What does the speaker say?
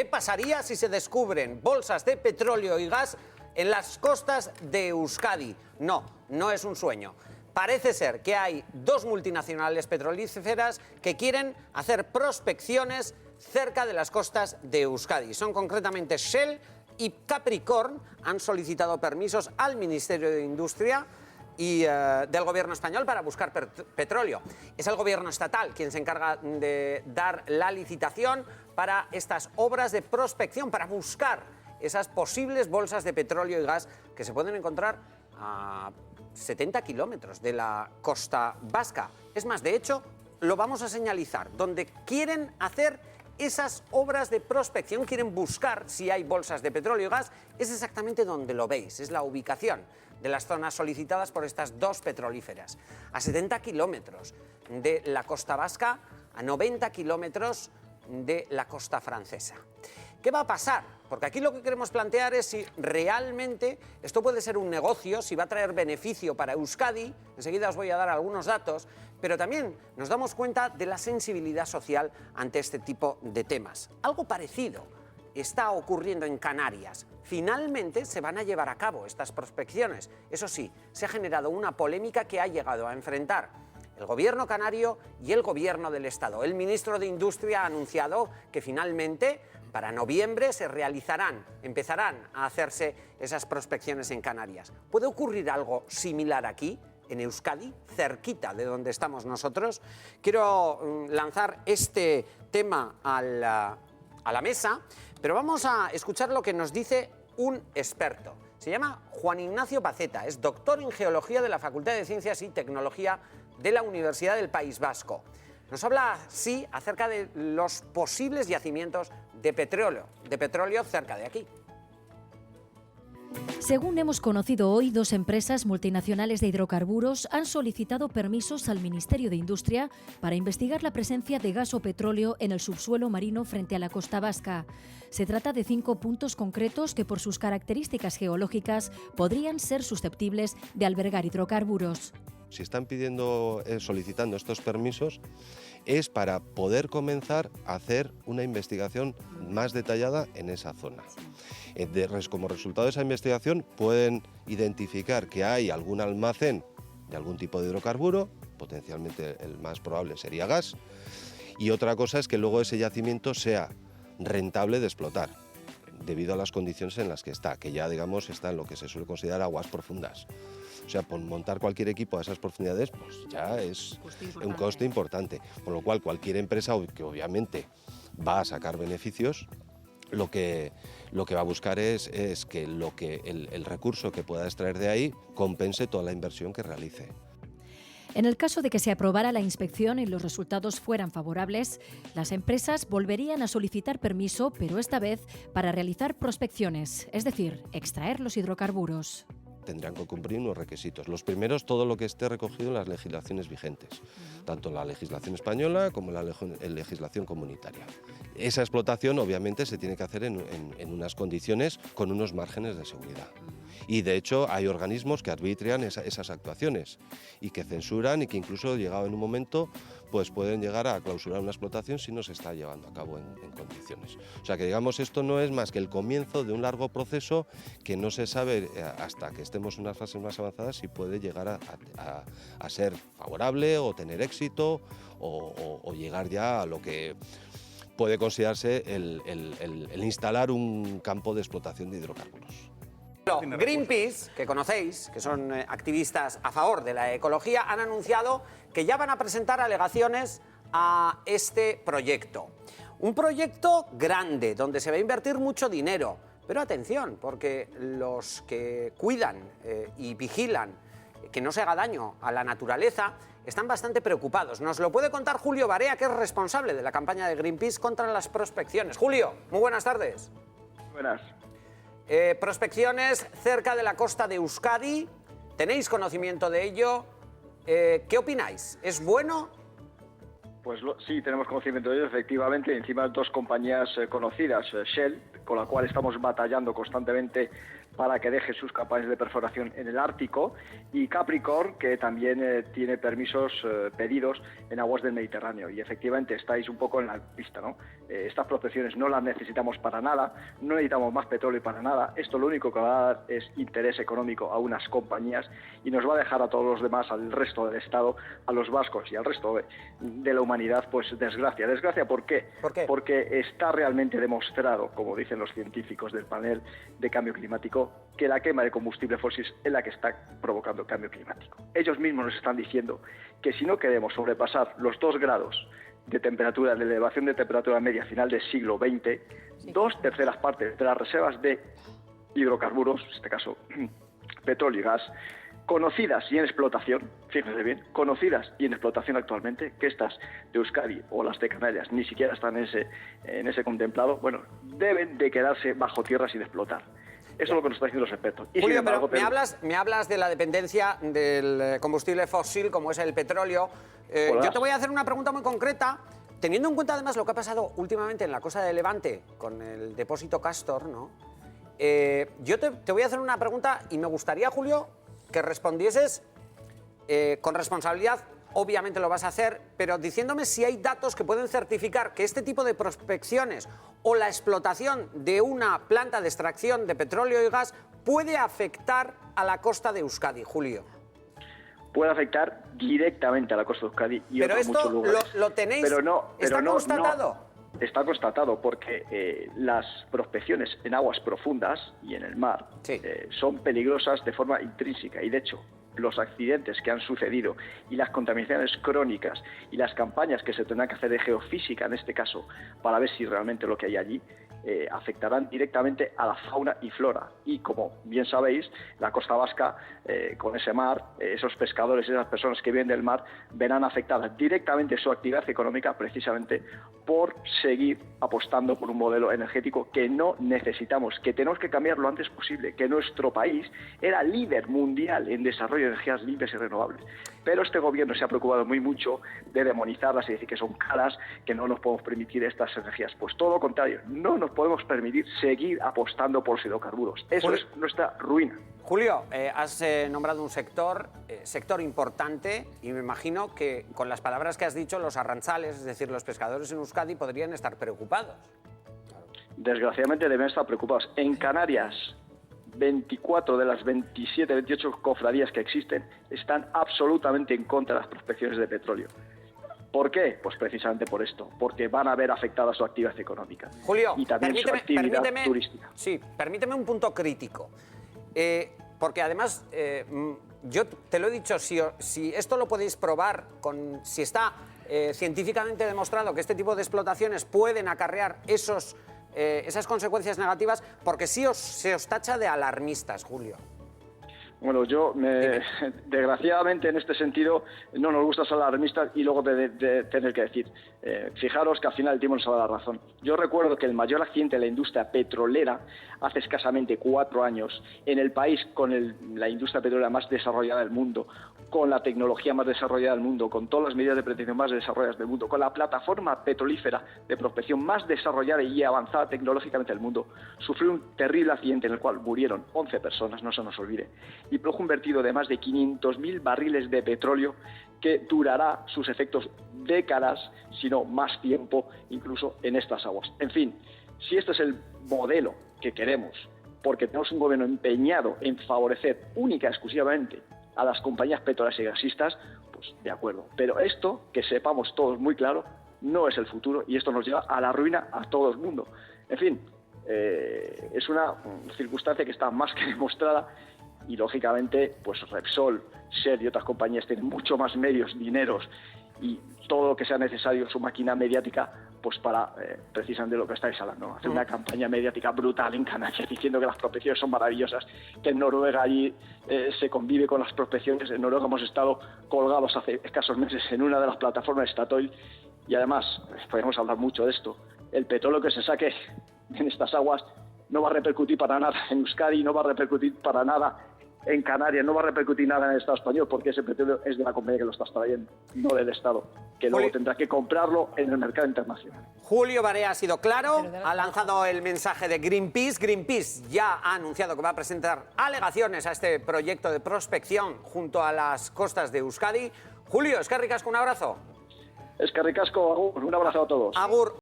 ¿Qué pasaría si se descubren bolsas de petróleo y gas en las costas de Euskadi? No, no es un sueño. Parece ser que hay dos multinacionales petrolíferas que quieren hacer prospecciones cerca de las costas de Euskadi. Son concretamente Shell y Capricorn. Han solicitado permisos al Ministerio de Industria y del gobierno español para buscar petróleo. Es el gobierno estatal quien se encarga de dar la licitación para estas obras de prospección, para buscar esas posibles bolsas de petróleo y gas que se pueden encontrar a 70 kilómetros de la costa vasca. Es más, de hecho, lo vamos a señalizar. Donde quieren hacer esas obras de prospección, quieren buscar si hay bolsas de petróleo y gas, es exactamente donde lo veis, es la ubicación de las zonas solicitadas por estas dos petrolíferas. A 70 kilómetros de la costa vasca, a 90 kilómetros de la costa francesa. ¿Qué va a pasar? Porque aquí lo que queremos plantear es si realmente esto puede ser un negocio, si va a traer beneficio para Euskadi. Enseguida os voy a dar algunos datos, pero también nos damos cuenta de la sensibilidad social ante este tipo de temas. Algo parecido está ocurriendo en Canarias. Finalmente se van a llevar a cabo estas prospecciones. Eso sí, se ha generado una polémica que ha llegado a enfrentar el gobierno canario y el gobierno del Estado. El ministro de Industria ha anunciado que finalmente para noviembre empezarán a hacerse esas prospecciones en Canarias. ¿Puede ocurrir algo similar aquí, en Euskadi, cerquita de donde estamos nosotros? Quiero lanzar este tema a la mesa, pero vamos a escuchar lo que nos dice un experto. Se llama Juan Ignacio Paceta, es doctor en Geología de la Facultad de Ciencias y Tecnología de la Universidad del País Vasco. Nos habla, sí, acerca de los posibles yacimientos de petróleo cerca de aquí. Según hemos conocido hoy, dos empresas multinacionales de hidrocarburos han solicitado permisos al Ministerio de Industria para investigar la presencia de gas o petróleo en el subsuelo marino frente a la costa vasca. Se trata de 5 puntos concretos que, por sus características geológicas, podrían ser susceptibles de albergar hidrocarburos. Si están solicitando estos permisos, es para poder comenzar a hacer una investigación más detallada en esa zona. Como resultado de esa investigación pueden identificar que hay algún almacén de algún tipo de hidrocarburo, potencialmente el más probable sería gas, y otra cosa es que luego ese yacimiento sea rentable de explotar, debido a las condiciones en las que está, que ya digamos está en lo que se suele considerar aguas profundas. O sea, por montar cualquier equipo a esas profundidades, pues ya es un coste importante. Con lo cual, cualquier empresa que obviamente va a sacar beneficios, lo que va a buscar es que el recurso que pueda extraer de ahí compense toda la inversión que realice. En el caso de que se aprobara la inspección y los resultados fueran favorables, las empresas volverían a solicitar permiso, pero esta vez para realizar prospecciones, es decir, extraer los hidrocarburos. Tendrán que cumplir unos requisitos. Los primeros, todo lo que esté recogido en las legislaciones vigentes, tanto la legislación española como la legislación comunitaria. Esa explotación obviamente se tiene que hacer en unas condiciones con unos márgenes de seguridad. Y de hecho hay organismos que arbitran esas actuaciones y que censuran y que incluso llegado en un momento pues pueden llegar a clausurar una explotación si no se está llevando a cabo en condiciones. O sea que digamos esto no es más que el comienzo de un largo proceso que no se sabe hasta que estemos en unas fases más avanzadas si puede llegar a ser favorable o tener éxito o llegar ya a lo que puede considerarse el instalar un campo de explotación de hidrocarburos. Greenpeace, que conocéis, que son activistas a favor de la ecología, han anunciado que ya van a presentar alegaciones a este proyecto. Un proyecto grande, donde se va a invertir mucho dinero. Pero atención, porque los que cuidan y vigilan que no se haga daño a la naturaleza están bastante preocupados. Nos lo puede contar Julio Barea, que es responsable de la campaña de Greenpeace contra las prospecciones. Julio, muy buenas tardes. Buenas. Prospecciones cerca de la costa de Euskadi, ¿tenéis conocimiento de ello? ¿Qué opináis? ¿Es bueno? Pues sí, tenemos conocimiento de ello, efectivamente. Encima dos compañías conocidas, Shell, con la cual estamos batallando constantemente para que deje sus campañas de perforación en el Ártico, y Capricorn, que también tiene permisos pedidos en aguas del Mediterráneo. Y efectivamente estáis un poco en la pista, ¿no? Estas prospecciones no las necesitamos para nada, no necesitamos más petróleo para nada. Esto lo único que va a dar es interés económico a unas compañías y nos va a dejar a todos los demás, al resto del Estado, a los vascos y al resto de la humanidad, pues desgracia. ¿Desgracia por qué? ¿Por qué? Porque está realmente demostrado, como dicen los científicos del panel de cambio climático, que la quema de combustibles fósiles es la que está provocando el cambio climático. Ellos mismos nos están diciendo que si no queremos sobrepasar los 2 grados de temperatura, de elevación de temperatura media a final del siglo XX, 2/3 partes de las reservas de hidrocarburos, en este caso petróleo y gas, conocidas y en explotación, fíjense bien, conocidas y en explotación actualmente, que estas de Euskadi o las de Canarias ni siquiera están en ese contemplado, bueno, deben de quedarse bajo tierra sin explotar. Eso es lo que nos están diciendo los expertos. Y Julio, sin embargo, pero me hablas de la dependencia del combustible fósil, como es el petróleo. Yo te voy a hacer una pregunta muy concreta, teniendo en cuenta además lo que ha pasado últimamente en la costa de Levante con el depósito Castor, ¿no? Yo te voy a hacer una pregunta y me gustaría, Julio, que respondieses con responsabilidad. Obviamente lo vas a hacer, pero diciéndome si hay datos que pueden certificar que este tipo de prospecciones o la explotación de una planta de extracción de petróleo y gas puede afectar a la costa de Euskadi, Julio. Puede afectar directamente a la costa de Euskadi y pero otros muchos lugares. Pero esto lo tenéis, ¿está constatado? No, está constatado porque las prospecciones en aguas profundas y en el mar son peligrosas de forma intrínseca, y de hecho los accidentes que han sucedido y las contaminaciones crónicas y las campañas que se tendrán que hacer de geofísica en este caso para ver si realmente lo que hay allí afectarán directamente a la fauna y flora. Y como bien sabéis, la costa vasca, con ese mar, esos pescadores, esas personas que viven del mar, verán afectada directamente su actividad económica precisamente por seguir apostando por un modelo energético que no necesitamos, que tenemos que cambiar lo antes posible, que nuestro país era líder mundial en desarrollo de energías limpias y renovables. Pero este gobierno se ha preocupado muy mucho de demonizarlas y decir que son caras, que no nos podemos permitir estas energías. Pues todo lo contrario, no nos podemos permitir seguir apostando por los hidrocarburos. Eso es nuestra ruina. Julio, has nombrado un sector importante, y me imagino que con las palabras que has dicho, los arrantzales, es decir, los pescadores en Euskadi, podrían estar preocupados. Desgraciadamente deben estar preocupados. En Canarias, 24 de las 27, 28 cofradías que existen están absolutamente en contra de las prospecciones de petróleo. ¿Por qué? Pues precisamente por esto, porque van a ver afectada su actividad económica. Julio, y también su actividad turística. Sí, permíteme un punto crítico. Porque además, yo te lo he dicho, si esto lo podéis probar, si está científicamente demostrado que este tipo de explotaciones pueden acarrear esas consecuencias negativas, porque se os tacha de alarmistas, Julio. Bueno, desgraciadamente en este sentido no nos gusta ser alarmistas y luego de tener que decir, fijaros que al final el tiempo nos ha dado la razón. Yo recuerdo que el mayor accidente de la industria petrolera hace escasamente 4 años, en el país con la industria petrolera más desarrollada del mundo, con la tecnología más desarrollada del mundo, con todas las medidas de protección más desarrolladas del mundo, con la plataforma petrolífera de prospección más desarrollada y avanzada tecnológicamente del mundo, sufrió un terrible accidente en el cual murieron 11 personas, no se nos olvide, y produjo un vertido de más de 500.000 barriles de petróleo que durará sus efectos décadas, si no más tiempo, incluso en estas aguas. En fin, si este es el modelo que queremos, porque tenemos un gobierno empeñado en favorecer única y exclusivamente a las compañías petroleras y gasistas, pues de acuerdo. Pero esto, que sepamos todos muy claro, no es el futuro y esto nos lleva a la ruina a todo el mundo. En fin, es una circunstancia que está más que demostrada y, lógicamente, pues Repsol, Shell y otras compañías tienen mucho más medios, dineros y todo lo que sea necesario en su máquina mediática, pues para precisamente lo que estáis hablando, ¿no? Hacer una campaña mediática brutal en Canarias diciendo que las prospecciones son maravillosas, que en Noruega allí se convive con las prospecciones. En Noruega hemos estado colgados hace escasos meses en una de las plataformas de Statoil y además podemos hablar mucho de esto. El petróleo que se saque en estas aguas no va a repercutir para nada en Euskadi, no va a repercutir para nada en Canarias, no va a repercutir nada en el Estado español porque ese petróleo es de la compañía que lo está extrayendo, no del Estado, que luego tendrá que comprarlo en el mercado internacional. Julio Barea ha sido claro, ha lanzado el mensaje de Greenpeace. Greenpeace ya ha anunciado que va a presentar alegaciones a este proyecto de prospección junto a las costas de Euskadi. Julio, eskerrik asko, un abrazo. Eskerrik asko, Agur, un abrazo a todos. Agur.